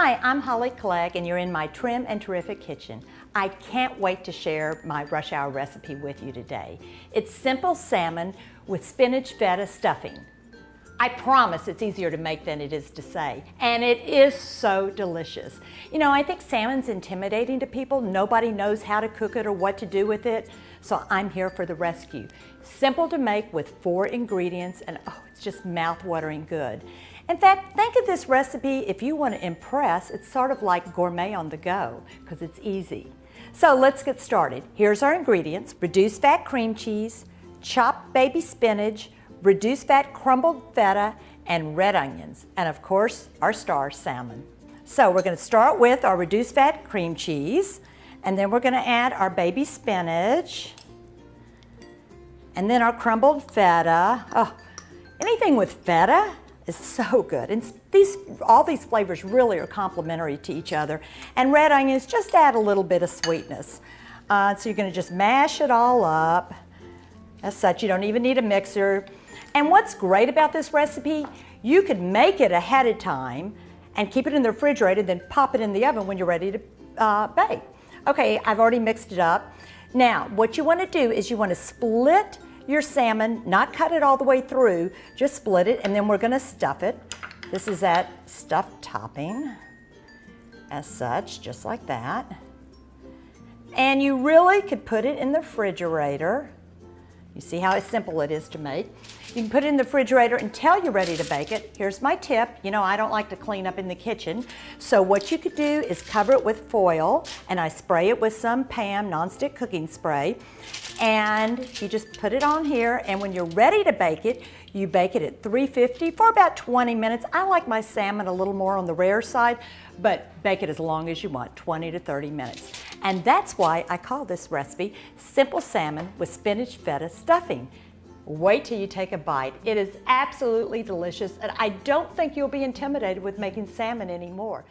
Hi, I'm Holly Clegg and you're in my trim and terrific kitchen. I can't wait to share my rush hour recipe with you today. It's simple salmon with spinach feta stuffing. I promise it's easier to make than it is to say, and it is so delicious. You know, I think salmon's intimidating to people. Nobody knows how to cook it or what to do with it, so I'm here for the rescue. Simple to make with 4 ingredients, and oh, it's just mouth-watering good. In fact, think of this recipe if you want to impress. It's sort of like gourmet on the go because it's easy. So let's get started. Here's our ingredients: reduced fat cream cheese, chopped baby spinach, reduced fat crumbled feta, and red onions, and of course our star, salmon. So we're going to start with our reduced fat cream cheese, and then we're going to add our baby spinach, and then our crumbled feta. Oh, anything with feta is so good, and all these flavors really are complementary to each other. And red onions just add a little bit of sweetness. So you're going to just mash it all up. As such, you don't even need a mixer. And what's great about this recipe, you could make it ahead of time and keep it in the refrigerator, then pop it in the oven when you're ready to bake. Okay, I've already mixed it up. Now, what you want to do is you want to split your salmon, not cut it all the way through, just split it, and then we're going to stuff it. This is that stuffed topping, as such, just like that. And you really could put it in the refrigerator. You see how simple it is to make. You can put it in the refrigerator until you're ready to bake it. Here's my tip. You know, I don't like to clean up in the kitchen. So what you could do is cover it with foil, and I spray it with some PAM nonstick cooking spray. And you just put it on here, and when you're ready to bake it, you bake it at 350 for about 20 minutes. I like my salmon a little more on the rare side, but bake it as long as you want, 20 to 30 minutes. And that's why I call this recipe Simple Salmon with Spinach Feta Stuffing. Wait till you take a bite. It is absolutely delicious, and I don't think you'll be intimidated with making salmon anymore.